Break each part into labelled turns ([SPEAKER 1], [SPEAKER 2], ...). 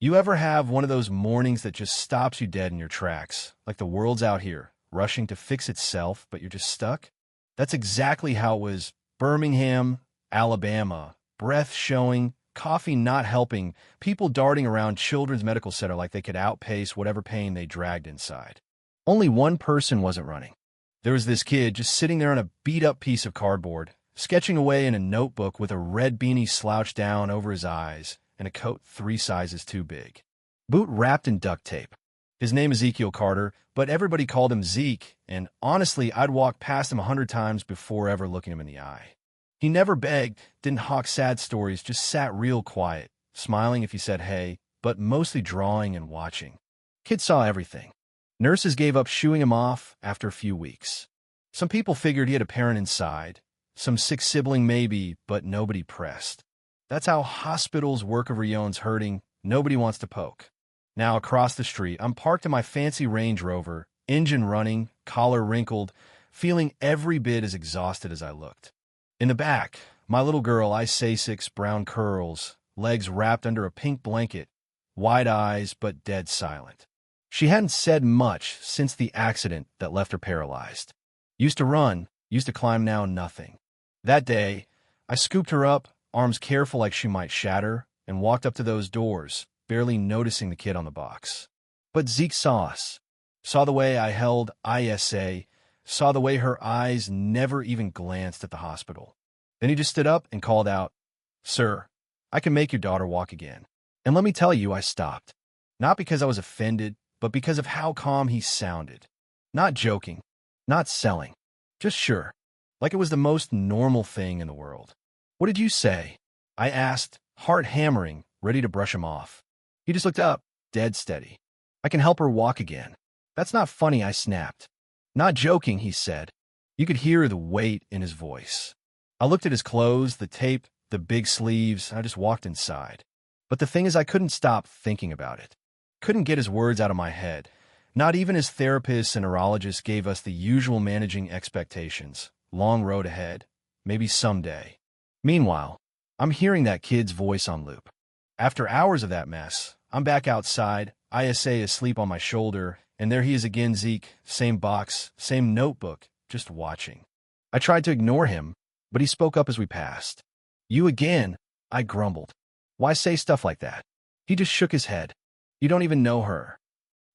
[SPEAKER 1] You ever have one of those mornings that just stops you dead in your tracks, like the world's out here, rushing to fix itself, but you're just stuck? That's exactly how it was. Birmingham, Alabama, breath showing, coffee not helping, people darting around Children's Medical Center like they could outpace whatever pain they dragged inside. Only one person wasn't running. There was this kid just sitting there on a beat-up piece of cardboard, sketching away in a notebook with a red beanie slouched down over his eyes and a coat 3 sizes too big. Boot wrapped in duct tape. His name is Ezekiel Carter, but everybody called him Zeke, and honestly, I'd walked past him 100 times before ever looking him in the eye. He never begged, didn't hawk sad stories, just sat real quiet, smiling if you said hey, but mostly drawing and watching. Kid saw everything. Nurses gave up shooing him off after a few weeks. Some people figured he had a parent inside, some sick sibling maybe, but nobody pressed. That's how hospitals work over Yone's hurting. Nobody wants to poke. Now across the street, I'm parked in my fancy Range Rover, engine running, collar wrinkled, feeling every bit as exhausted as I looked. In the back, my little girl, I-6, brown curls, legs wrapped under a pink blanket, wide eyes but dead silent. She hadn't said much since the accident that left her paralyzed. Used to run, used to climb, now nothing. That day, I scooped her up, arms careful like she might shatter, and walked up to those doors, barely noticing the kid on the box. But Zeke saw us, saw the way I held ISA, saw the way her eyes never even glanced at the hospital. Then he just stood up and called out, "Sir, I can make your daughter walk again." And let me tell you, I stopped. Not because I was offended, but because of how calm he sounded. Not joking, not selling, just sure, like it was the most normal thing in the world. "What did you say?" I asked, heart hammering, ready to brush him off. He just looked up, dead steady. "I can help her walk again." "That's not funny," I snapped. "Not joking," he said. You could hear the weight in his voice. I looked at his clothes, the tape, the big sleeves, and I just walked inside. But the thing is, I couldn't stop thinking about it. Couldn't get his words out of my head. Not even his therapists and neurologists gave us the usual managing expectations. Long road ahead. Maybe someday. Meanwhile, I'm hearing that kid's voice on loop. After hours of that mess, I'm back outside, ISA asleep on my shoulder, and there he is again, Zeke, same box, same notebook, just watching. I tried to ignore him, but he spoke up as we passed. "You again," I grumbled. "Why say stuff like that?" He just shook his head. "You don't even know her.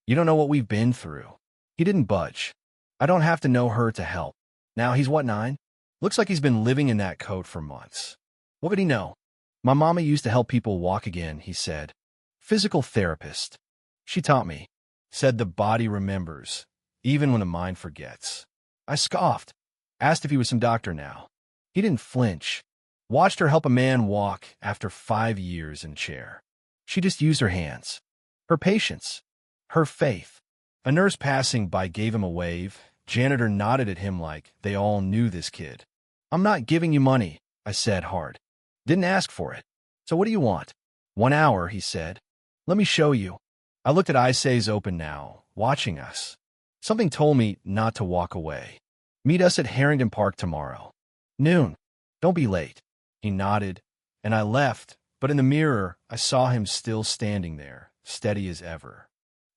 [SPEAKER 1] You don't know what we've been through." He didn't budge. I don't have to know her to help. Now he's what, 9? Looks like he's been living in that coat for months. What would he know? "My mama used to help people walk again," he said. "Physical therapist. She taught me." Said the body remembers, even when the mind forgets. I scoffed. Asked if he was some doctor now. He didn't flinch. Watched her help a man walk after 5 years in a chair. She just used her hands. Her patience. Her faith. A nurse passing by gave him a wave. Janitor nodded at him like they all knew this kid. "I'm not giving you money," I said hard. "Didn't ask for it. So what do you want?" "1 hour," he said. "Let me show you." I looked at ISA's open now, watching us. Something told me not to walk away. "Meet us at Harrington Park tomorrow. Noon. Don't be late." He nodded, and I left, but in the mirror, I saw him still standing there, steady as ever.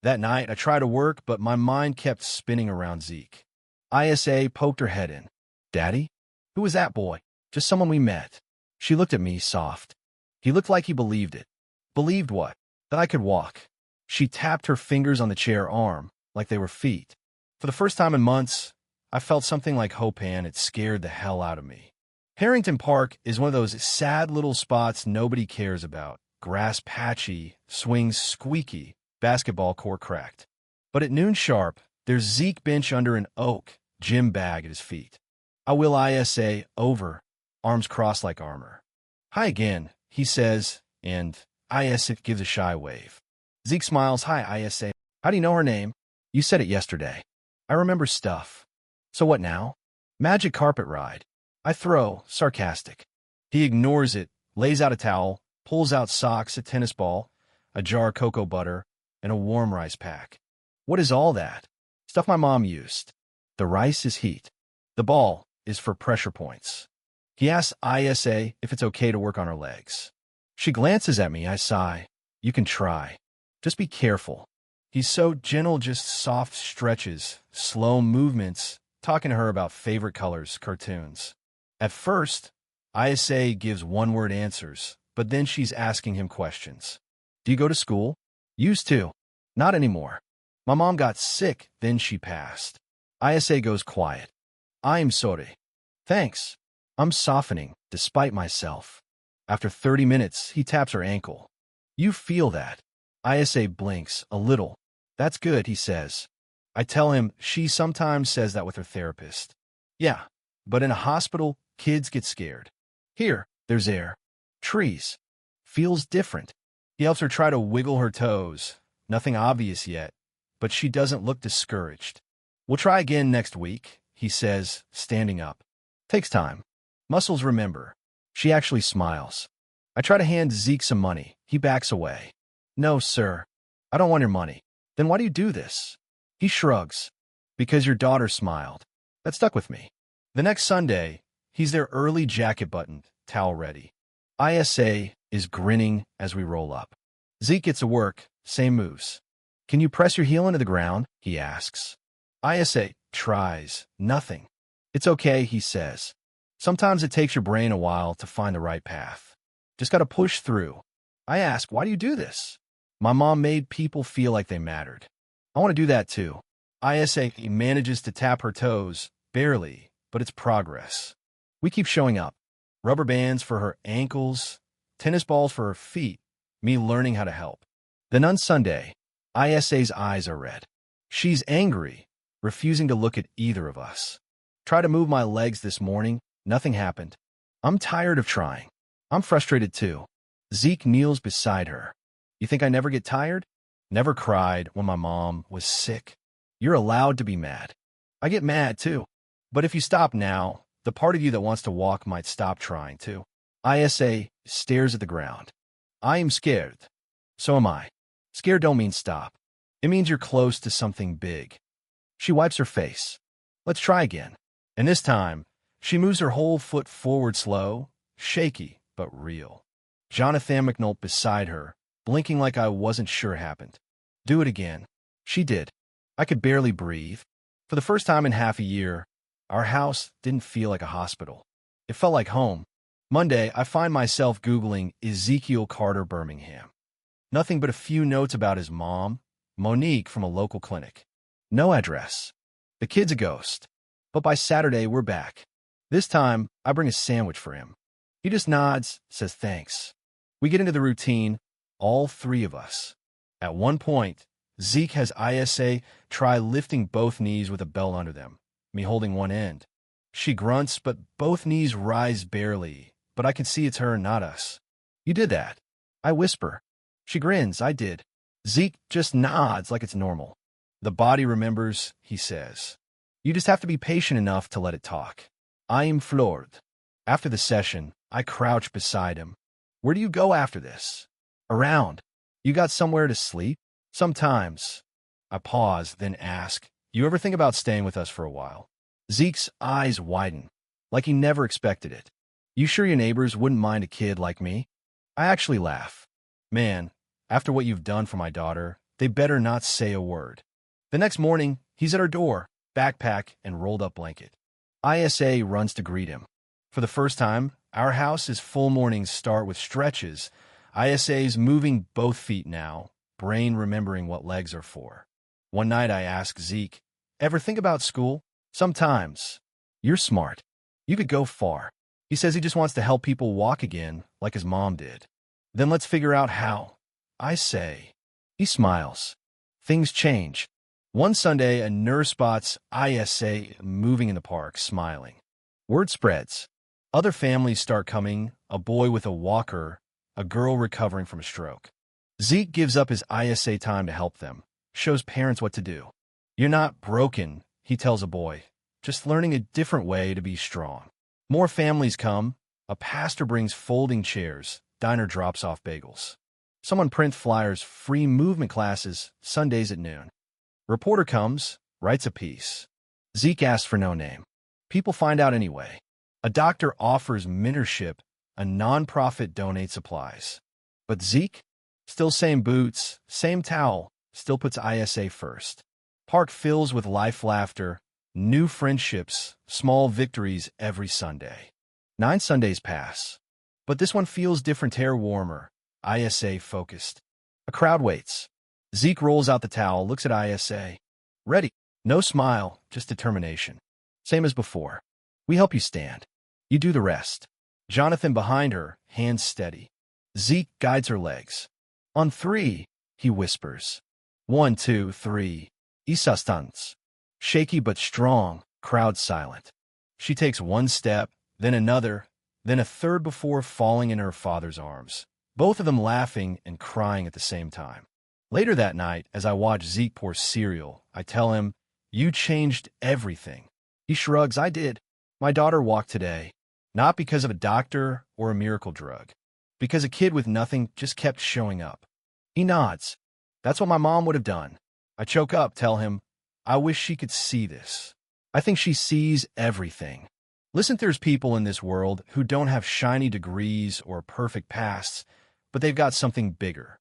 [SPEAKER 1] That night, I tried to work, but my mind kept spinning around Zeke. ISA poked her head in. "Daddy? Who was that boy?" "Just someone we met." She looked at me, soft. He looked like he believed it. Believed what? That I could walk. She tapped her fingers on the chair arm, like they were feet. For the first time in months, I felt something like hope, and it scared the hell out of me. Harrington Park is one of those sad little spots nobody cares about. Grass patchy, swings squeaky, basketball court cracked. But at noon sharp, there's Zeke bench under an oak, gym bag at his feet. I will ISA over, arms crossed like armor. "Hi again," he says, and ISA gives a shy wave. Zeke smiles. "Hi, ISA. How do you know her name?" "You said it yesterday." "I remember stuff." "So what now?" "Magic carpet ride." I throw, sarcastic. He ignores it, lays out a towel, pulls out socks, a tennis ball, a jar of cocoa butter, and a warm rice pack. "What is all that?" "Stuff my mom used." The rice is heat. The ball is for pressure points. He asks ISA if it's okay to work on her legs. She glances at me, I sigh. You can try. Just be careful. He's so gentle, just soft stretches, slow movements, talking to her about favorite colors, cartoons. At first, ISA gives one-word answers, but then she's asking him questions. Do you go to school? Used to. Not anymore. My mom got sick, then she passed. ISA goes quiet. I'm sorry. Thanks. I'm softening, despite myself. After 30 minutes, he taps her ankle. You feel that. ISA blinks, a little. That's good, he says. I tell him she sometimes says that with her therapist. Yeah, but in a hospital, kids get scared. Here, there's air. Trees. Feels different. He helps her try to wiggle her toes. Nothing obvious yet, but she doesn't look discouraged. We'll try again next week, he says, standing up. Takes time. Muscles remember. She actually smiles. I try to hand Zeke some money. He backs away. No, sir. I don't want your money. Then why do you do this? He shrugs. Because your daughter smiled. That stuck with me. The next Sunday, he's there early, jacket buttoned, towel ready. ISA is grinning as we roll up. Zeke gets to work, same moves. Can you press your heel into the ground? He asks. ISA tries. Nothing. It's okay, he says. Sometimes it takes your brain a while to find the right path. Just gotta push through. I ask, why do you do this? My mom made people feel like they mattered. I want to do that too. ISA manages to tap her toes, barely, but it's progress. We keep showing up. Rubber bands for her ankles, tennis balls for her feet, me learning how to help. Then on Sunday, ISA's eyes are red. She's angry, refusing to look at either of us. Try to move my legs this morning, nothing happened. I'm tired of trying. I'm frustrated too. Zeke kneels beside her. You think I never get tired? Never cried when my mom was sick. You're allowed to be mad. I get mad too. But if you stop now, the part of you that wants to walk might stop trying too. ISA stares at the ground. I am scared. So am I. Scared don't mean stop. It means you're close to something big. She wipes her face. Let's try again. And this time, she moves her whole foot forward slow, shaky, but real. Jonathan McNult beside her, blinking like I wasn't sure it happened. Do it again. She did. I could barely breathe. For the first time in half a year, our house didn't feel like a hospital. It felt like home. Monday, I find myself Googling Ezekiel Carter Birmingham. Nothing but a few notes about his mom, Monique from a local clinic. No address. The kid's a ghost. But by Saturday, we're back. This time, I bring a sandwich for him. He just nods, says thanks. We get into the routine, all three of us. At one point, Zeke has ISA try lifting both knees with a belt under them, me holding one end. She grunts, but both knees rise barely, but I can see it's her, not us. You did that. I whisper. She grins, I did. Zeke just nods like it's normal. The body remembers, he says. You just have to be patient enough to let it talk. I am floored. After the session, I crouch beside him. Where do you go after this? Around. You got somewhere to sleep? Sometimes. I pause, then ask, you ever think about staying with us for a while? Zeke's eyes widen, like he never expected it. You sure your neighbors wouldn't mind a kid like me? I actually laugh. Man, after what you've done for my daughter, they better not say a word. The next morning, he's at our door, backpack and rolled up blanket. ISA runs to greet him. For the first time, our house's full mornings start with stretches. ISA's moving both feet now, brain remembering what legs are for. One night I ask Zeke, ever think about school? Sometimes. You're smart. You could go far. He says he just wants to help people walk again, like his mom did. Then let's figure out how. I say. He smiles. Things change. One Sunday, a nurse spots ISA moving in the park, smiling. Word spreads. Other families start coming, a boy with a walker, a girl recovering from a stroke. Zeke gives up his ISA time to help them, shows parents what to do. You're not broken, he tells a boy, just learning a different way to be strong. More families come. A pastor brings folding chairs. Diner drops off bagels. Someone prints flyers, free movement classes, Sundays at noon. Reporter comes, writes a piece. Zeke asks for no name. People find out anyway. A doctor offers mentorship. A nonprofit donates supplies. But Zeke? Still same boots, same towel, still puts ISA first. Park fills with life laughter, new friendships, small victories every Sunday. 9 Sundays pass. But this one feels different, hair warmer, ISA focused. A crowd waits. Zeke rolls out the towel, looks at ISA. Ready. No smile, just determination. Same as before. We help you stand. You do the rest. Jonathan behind her, hands steady. Zeke guides her legs. On 3, he whispers. 1, 2, 3. Isa stunts. Shaky but strong, crowd silent. She takes one step, then another, then a third before falling in her father's arms. Both of them laughing and crying at the same time. Later that night, as I watch Zeke pour cereal, I tell him, "You changed everything." He shrugs, "I did. My daughter walked today. Not because of a doctor or a miracle drug. Because a kid with nothing just kept showing up." He nods. "That's what my mom would have done." I choke up, tell him, "I wish she could see this." I think she sees everything. Listen, there's people in this world who don't have shiny degrees or perfect pasts, but they've got something bigger.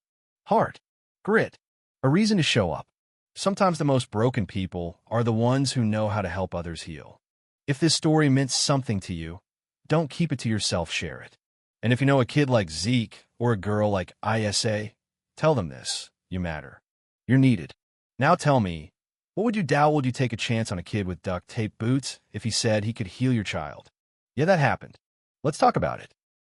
[SPEAKER 1] Heart, grit, a reason to show up. Sometimes the most broken people are the ones who know how to help others heal. If this story meant something to you, don't keep it to yourself, share it. And if you know a kid like Zeke or a girl like ISA, tell them this. You matter. You're needed. Now tell me, what would you do? Would you take a chance on a kid with duct tape boots if he said he could heal your child? Yeah, that happened. Let's talk about it.